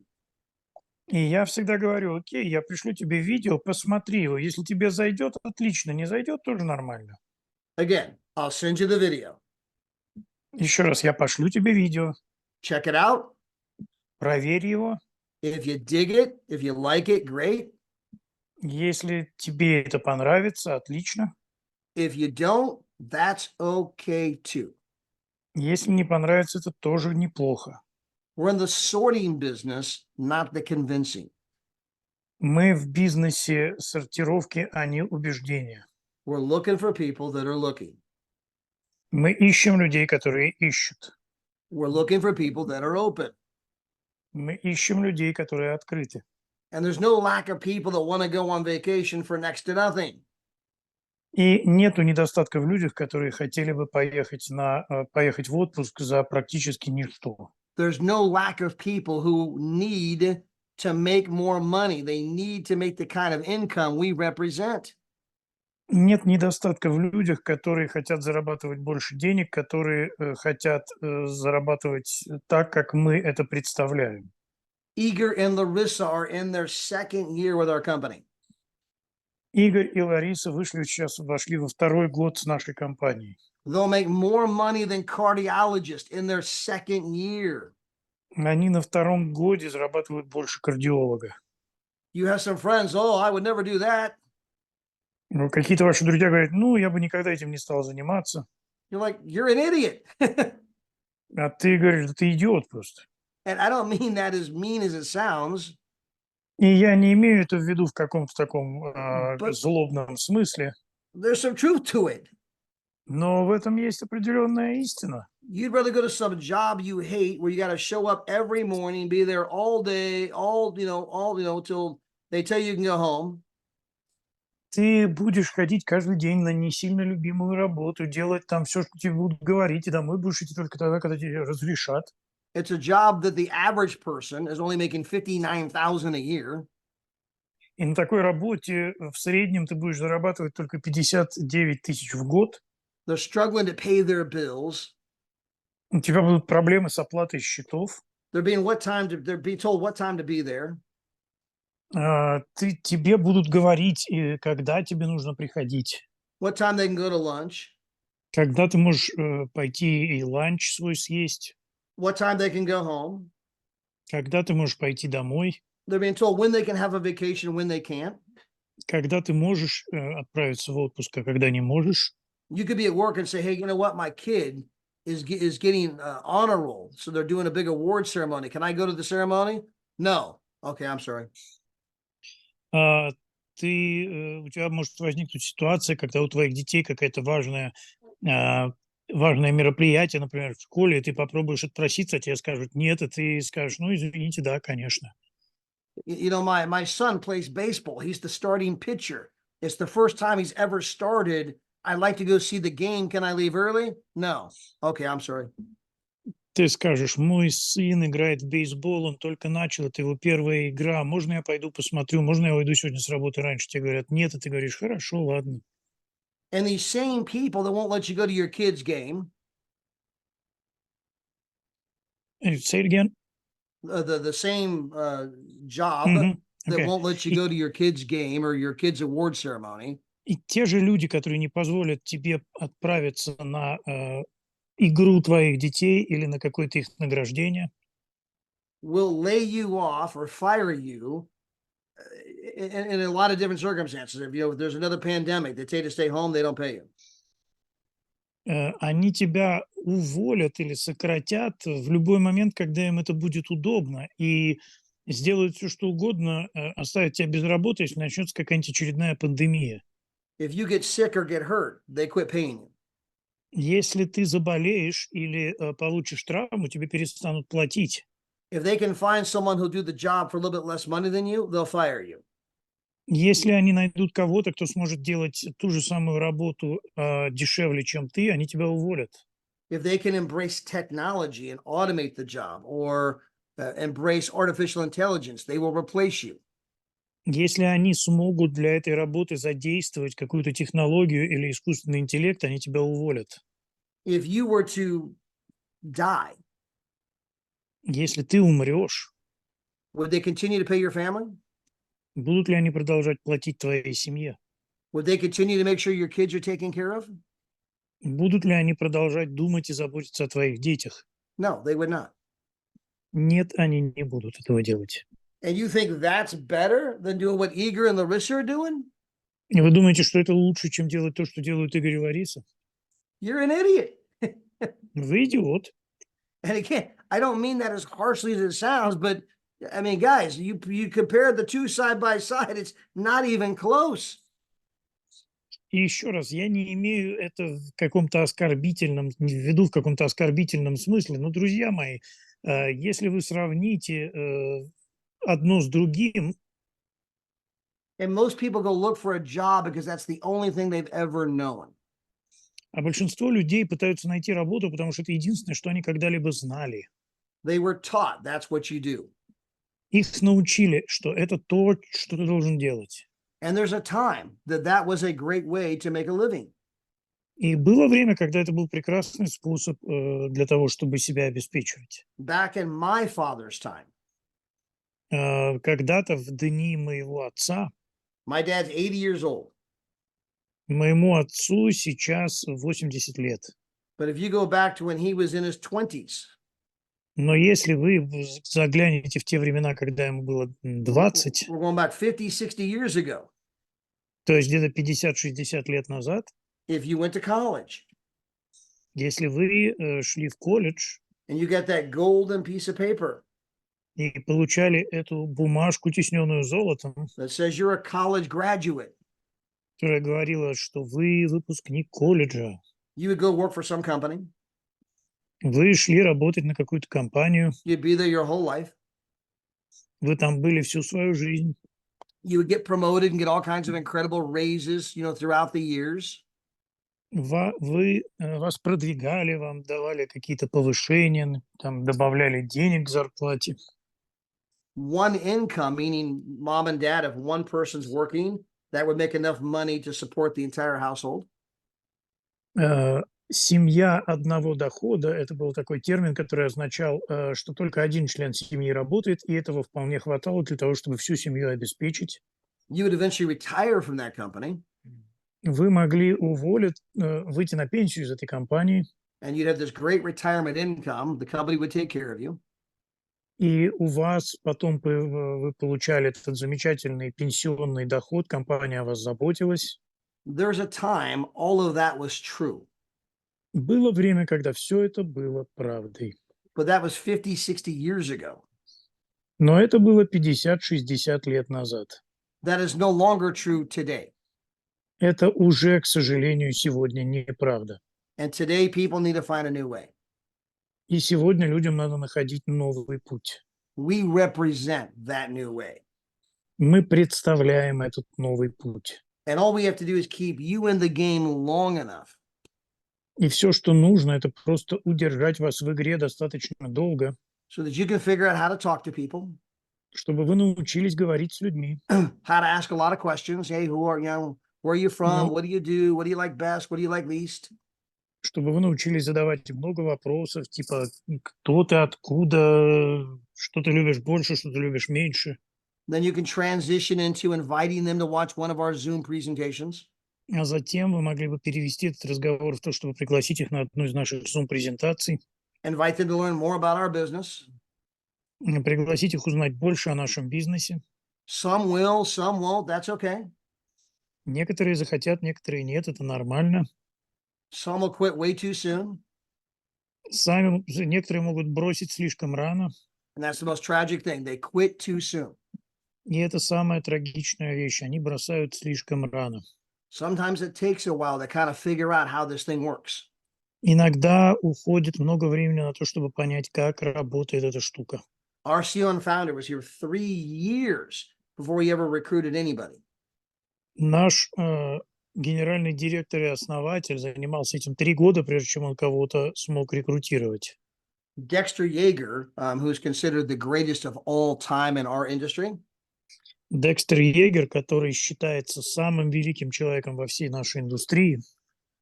И я всегда говорю, окей, я пришлю тебе видео, посмотри его. Если тебе зайдет, отлично, не зайдет, тоже нормально. Again, I'll send you the video. Еще раз, я пошлю тебе видео, Check it out. проверь его. If you dig it, if you like it, great. Если тебе это понравится, отлично. If you don't, that's okay too. Если не понравится, это тоже неплохо. We're in the sorting business, not the convincing. Мы в бизнесе сортировки, а не убеждения. We're looking for people that are looking. Мы ищем людей, которые ищут. We're looking for people that are open. Мы ищем людей, которые открыты. And there's no lack of people that want to go on vacation for next to nothing. И нету недостатка в людях, которые хотели бы поехать в отпуск за практически ничто. There's no lack of people who need to make more money. They need to make the kind of income we represent. Нет недостатка в людях, которые хотят зарабатывать больше денег, которые хотят зарабатывать так, как мы это представляем. Igor and Larissa are in their second year with our company. Игорь и Лариса вошли во второй год с нашей компанией. They'll make more money than cardiologists in their second year. Они на втором годе зарабатывают больше кардиолога. You have some friends, oh, I would never do that. Ну, какие-то ваши друзья говорят, ну, я бы никогда этим не стал заниматься. You're like, you're an idiot. А ты говоришь, да ты идиот просто. And I don't mean that as mean as it sounds, И я не имею это в виду в каком-то таком But- злобном смысле, there's some truth to it. но в этом есть определенная истина. You'd rather go to some job you hate where you got to show up every morning, be there all day, till they tell you can go home. Ты будешь ходить каждый день на не сильно любимую работу, делать там все, что тебе будут говорить, и домой будешь идти только тогда, когда тебе разрешат. It's a job that the average person is only making 59,000 a year. И на такой работе в среднем ты будешь зарабатывать только 59 тысяч в год. They're struggling to pay their bills. У тебя будут проблемы с оплатой счетов. They're being told what time to be there. Тебе будут говорить, когда тебе нужно приходить, What time they can go to lunch, когда ты можешь пойти и ланч свой съесть, what time they can go home. когда ты можешь пойти домой, They're being told when they can have a vacation, when they can't. когда ты можешь отправиться в отпуск, а когда не можешь. You could be at work and say, hey, you know what? My kid is getting honor roll. So they're doing a big award ceremony. Can I go to the ceremony? No. Okay, I'm sorry. У тебя может возникнуть ситуация, когда у твоих детей какое-то важное мероприятие, например, в школе, и ты попробуешь отпроситься, а тебе скажут нет, и ты скажешь, ну, извините, да, конечно. You know, my son plays baseball. He's the starting pitcher. It's the first time he's ever started. I'd like to go see the game. Can I leave early? No. Okay, I'm sorry. Ты скажешь, мой сын играет в бейсбол, он только начал, это его первая игра, можно я пойду посмотрю, можно я уйду сегодня с работы раньше? Тебе говорят, нет, и ты говоришь, хорошо, ладно. And these same people that won't let you go to your kid's game, Say it again. the same job Мгм, that окей. won't let you go to your kid's game or your kid's award ceremony, И те же люди, которые не позволят тебе отправиться на игру твоих детей или на какое-то их награждение, will lay you off or fire you in a lot of different circumstances. If there's another pandemic, they tell you to stay home, they don't pay you. они тебя уволят или сократят в любой момент, когда им это будет удобно, и сделают все, что угодно, оставят тебя без работы, если начнется какая-нибудь очередная пандемия. If you get sick or get hurt, they quit paying you. Если ты заболеешь или получишь травму, тебе перестанут платить. If they can find someone who'll do the job for a little bit less money than you, they'll fire you. Если они найдут кого-то, кто сможет делать ту же самую работу дешевле, чем ты, они тебя уволят. If they can embrace technology and automate the job or embrace artificial intelligence, they will replace you. Если они смогут для этой работы задействовать какую-то технологию или искусственный интеллект, они тебя уволят. If you were to die, Если ты умрешь, would they continue to pay your family? будут ли они продолжать платить твоей семье? Would they continue to make sure your kids are taken care of? Будут ли они продолжать думать и заботиться о твоих детях? No, they would not. Нет, они не будут этого делать. And you think that's better than doing what Igor and Larissa are doing? И вы думаете, что это лучше, чем делать то, что делают Игорь и Лариса? You're an idiot. Вы идиот. And again, I don't mean that as harshly as it sounds, but I mean, guys, you compare the two side by side, it's not even close. И еще раз, я не имею это в каком-то оскорбительном, в виду в каком-то оскорбительном смысле, но, друзья мои, если вы сравните одно с другим, And most people go look for a job because that's the only thing they've ever known. А большинство людей пытаются найти работу, потому что это единственное, что они когда-либо знали. They were taught that's what you do. Их научили, что это то, что ты должен делать. And there's a time that that was a great way to make a living. И было время, когда это был прекрасный способ для того, чтобы себя обеспечивать. Back in my father's time, Когда-то в дни моего отца, my dad's 80 years old. моему отцу сейчас 80 лет. But if you go back to when he was in his 20s, Но если вы заглянете в те времена, когда ему было 20, we're going back 50, 60 years ago. то есть где-то 50-60 лет назад, If you went to college если вы шли в колледж and you got that golden piece of paper и получали эту бумажку, тисненную золотом, that says you're a college graduate, которая говорила, что вы выпускник колледжа, you would go work for some company. вы шли работать на какую-то компанию, You'd be there your whole life. вы там были всю свою жизнь, You would get promoted and get all kinds of incredible raises, throughout the years. вас продвигали, вам давали какие-то повышения, там добавляли денег к зарплате. One income, meaning mom and dad, if one person's working, that would make enough money to support the entire household. Семья одного дохода — это был такой термин, который означал, что только один член семьи работает, и этого вполне хватало для того, чтобы всю семью обеспечить. You would eventually retire from that company, Вы могли выйти на пенсию из этой компании, and you'd have this great retirement income. The company would take care of you. и у вас потом вы получали этот замечательный пенсионный доход, компания о вас заботилась. There's a time all of that was true, Было время, когда все это было правдой. but that was 50, 60 years ago. Но это было 50-60 лет назад. That is no longer true today. Это уже, к сожалению, сегодня неправда. And today people need to find a new way. И сегодня людям надо находить новый путь. We represent that new way. Мы представляем этот новый путь. And all we have to do is keep you in the game long enough И все, что нужно, это просто удержать вас в игре достаточно долго, so that you can figure out how to talk to people, чтобы вы научились говорить с людьми, how to ask a lot of questions. Hey, where are you from? No. What do you do? What do you like best? What do you like least? чтобы вы научились задавать много вопросов, типа кто ты, откуда, что ты любишь больше, что ты любишь меньше. Then you can transition into inviting them to watch one of our Zoom presentations. А затем вы могли бы перевести этот разговор в то, чтобы пригласить их на одну из наших Zoom-презентаций, Invite them to learn more about our business. пригласить их узнать больше о нашем бизнесе. Some will, some won't. That's okay. Некоторые захотят, некоторые нет, это нормально. Some will quit way too soon. Некоторые могут бросить слишком рано, And that's the most tragic thing. They quit too soon. и это самая трагичная вещь. Они бросают слишком рано. Sometimes it takes a while to kind of figure out how this thing works. Иногда уходит много времени на то, чтобы понять, как работает эта штука. Our CEO and founder was here 3 years before he ever recruited anybody. Наш генеральный директор и основатель занимался этим 3 года, прежде чем он кого-то смог рекрутировать. Dexter Yeager, who's considered the greatest of all time in our industry, Декстер Йегер, который считается самым великим человеком во всей нашей индустрии,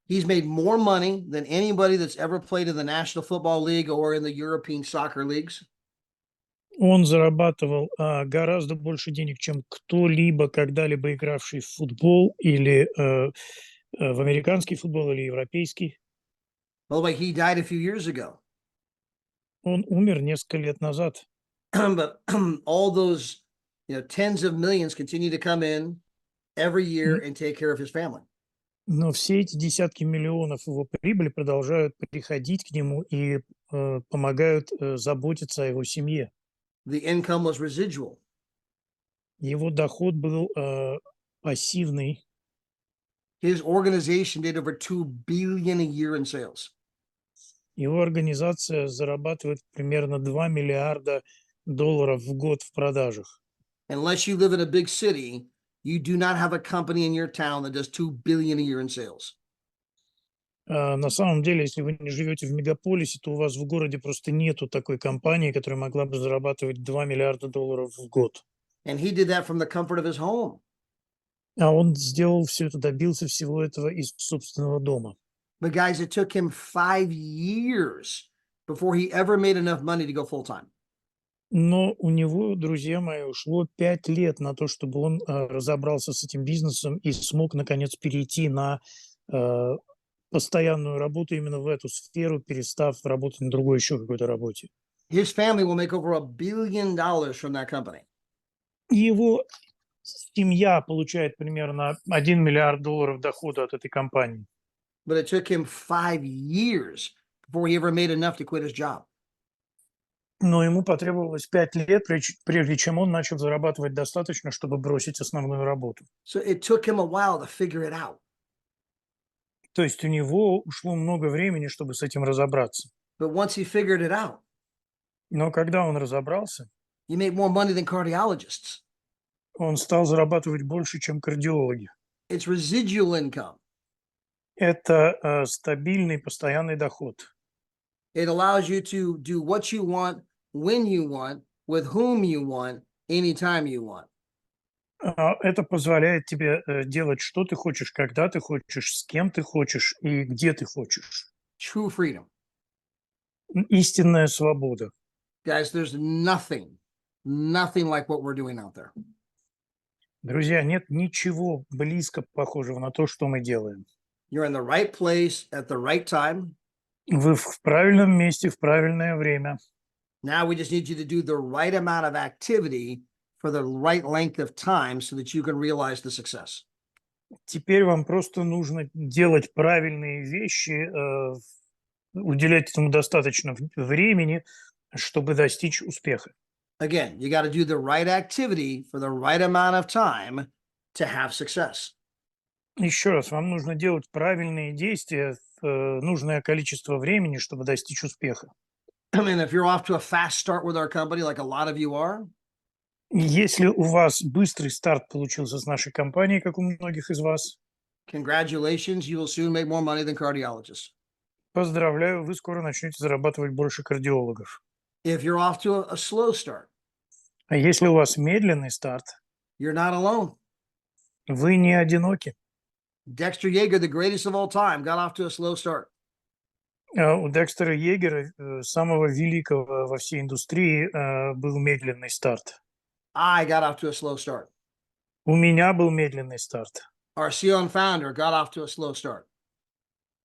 he's made more money than anybody that's ever played in the National Football League or in the European soccer leagues. он зарабатывал гораздо больше денег, чем кто-либо, когда-либо игравший в футбол или в американский футбол или европейский. By the way, he died a few years ago. Он умер несколько лет назад. But all those, tens of millions continue to come in every year and take care of his family. Но все эти десятки миллионов его прибыли продолжают приходить к нему и помогают заботиться о его семье. The income was residual. Его доход был пассивный. His organization did over $2 billion a year in sales. Его организация зарабатывает примерно $2 миллиарда в год в продажах. Unless you live in a big city, You do not have a company in your town that does 2 billion a year in sales. На самом деле, если вы не живете в мегаполисе, то у вас в городе просто нету такой компании, которая могла бы зарабатывать $2 миллиарда в год. And he did that from the comfort of his home. А он сделал все это, добился всего этого из собственного дома. But guys, it took him 5 years before he ever made enough money to go full time. Но у него, друзья мои, ушло 5 лет на то, чтобы он разобрался с этим бизнесом и смог, наконец, перейти на постоянную работу именно в эту сферу, перестав работать на другой еще какой-то работе. His family will make over $1 billion from that company. И его семья получает примерно $1 миллиард дохода от этой компании. But it took him 5 years before he ever made enough to quit his job. Но ему потребовалось 5 лет, прежде чем он начал зарабатывать достаточно, чтобы бросить основную работу. So it took him a while to figure it out. То есть у него ушло много времени, чтобы с этим разобраться. But once he figured it out, Но когда он разобрался, you make more money than cardiologists. он стал зарабатывать больше, чем кардиологи. It's residual income. Это стабильный, постоянный доход. It allows you to do what you want, when you want, with whom you want, anytime you want. Это позволяет тебе делать, что ты хочешь, когда ты хочешь, с кем ты хочешь и где ты хочешь. True freedom. Истинная свобода. Guys, there's nothing like what we're doing out there. Друзья, нет ничего близко похожего на то, что мы делаем. You're in the right place at the right time. Вы в правильном месте в правильное время. Now we just need you to do the right amount of activity for the right length of time so that you can realize the success. Теперь вам просто нужно делать правильные вещи, уделять этому достаточно времени, чтобы достичь успеха. Again, you got to do the right activity for the right amount of time to have success. Еще раз, вам нужно делать правильные действия в нужное количество времени, чтобы достичь успеха. I mean, if you're off to a fast start with our company, like a lot of you are, Если у вас быстрый старт получился с нашей компанией, как у многих из вас, congratulations, you will soon make more money than cardiologists. поздравляю, вы скоро начнете зарабатывать больше кардиологов. If you're off to a slow start, А если у вас медленный старт, you're not alone. вы не одиноки. Dexter Yeager, the greatest of all time, got off to a slow start. У Декстера Йегера, самого великого во всей индустрии, был медленный старт. I got off to a slow start. У меня был медленный старт. Our CEO and founder got off to a slow start.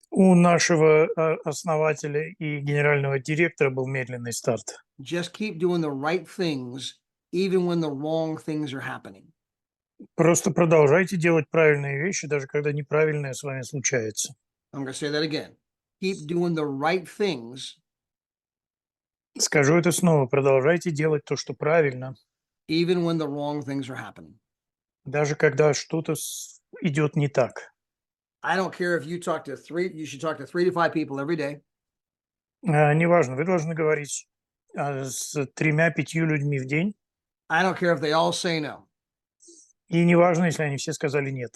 У нашего основателя и генерального директора был медленный старт. Just keep doing the right things, even when the wrong things are happening. Просто продолжайте делать правильные вещи, даже когда неправильное с вами случается. I'm going to say that again. Keep doing the right things, Скажу это снова. Продолжайте делать то, что правильно, even when the wrong things are happening. даже когда что-то идет не так. I don't care if you should talk to 3 to 5 people every day. Неважно, вы должны говорить с 3-5 людьми в день. I don't care if they all say no. И неважно, если они все сказали нет.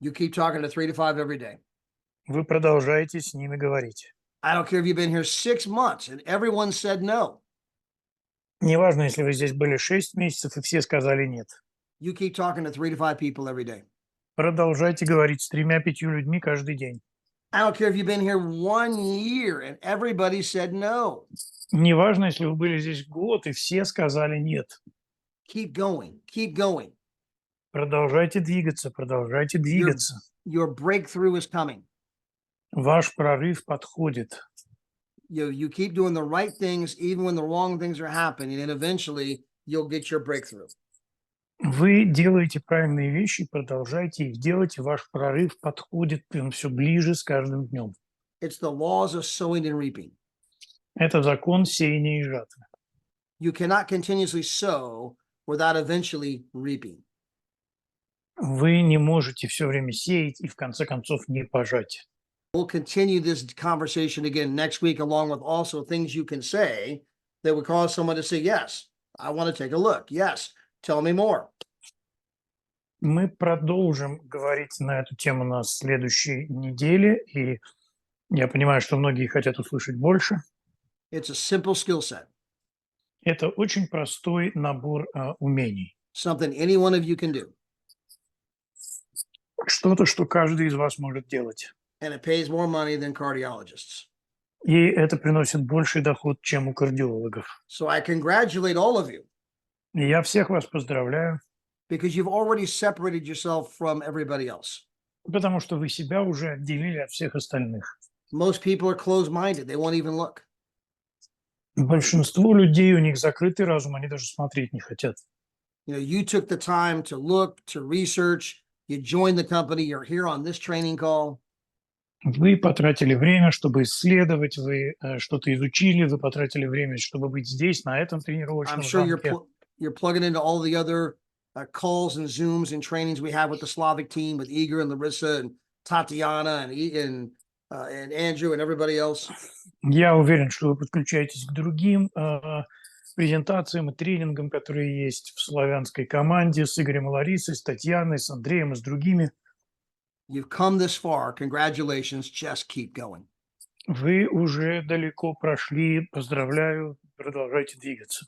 You keep talking to 3 to 5 every day. Вы продолжаете с ними говорить. I don't care if you've been here 6 months and everyone said no. Неважно, если вы здесь были 6 месяцев и все сказали нет. You keep talking to 3 to 5 people every day. Продолжайте говорить с 3-5 людьми каждый день. I don't care if you've been here 1 year and everybody said no. Неважно, если вы были здесь год и все сказали нет. Keep going. Keep going. Продолжайте двигаться, продолжайте двигаться. Your breakthrough is coming. Ваш прорыв подходит. You keep doing the right things even when the wrong things are happening, and eventually you'll get your breakthrough. Вы делаете правильные вещи, продолжайте их делать, и ваш прорыв подходит, он все ближе с каждым днем. It's the laws of sowing and reaping. Это закон сеяния и жатвы. You cannot continuously sow without eventually reaping. Вы не можете все время сеять и в конце концов не пожать. We'll continue this conversation again next week, along with also things you can say that would cause someone to say, yes, I want to take a look. Yes, tell me more. Мы продолжим говорить на эту тему на следующей неделе, и я понимаю, что многие хотят услышать больше. It's a simple skill set, Это очень простой набор умений. something any one of you can do, Что-то, что каждый из вас может делать. and it pays more money than cardiologists. И это приносит больший доход, чем у кардиологов. So I congratulate all of you И я всех вас поздравляю, because you've already separated yourself from everybody else. потому что вы себя уже отделили от всех остальных. Most people are closed-minded. They won't even look. Большинство людей, у них закрытый разум, они даже смотреть не хотят. You know, you took the time to look, to research, you joined the company, you're here on this training call. Вы потратили время, чтобы исследовать, вы что-то изучили, вы потратили время, чтобы быть здесь, на этом I'm тренировочном sure замке. you're plugging into all the other calls and Zooms and trainings we have with the Slavic team, with Igor and Larissa and Tatiana and Andrew and everybody else. Я уверен, что вы подключаетесь к другим презентациям и тренингам, которые есть в славянской команде с Игорем и Ларисой, с Татьяной, с Андреем и с другими. You've come this far. Congratulations. Just keep going. Вы уже далеко прошли. Поздравляю, продолжайте двигаться.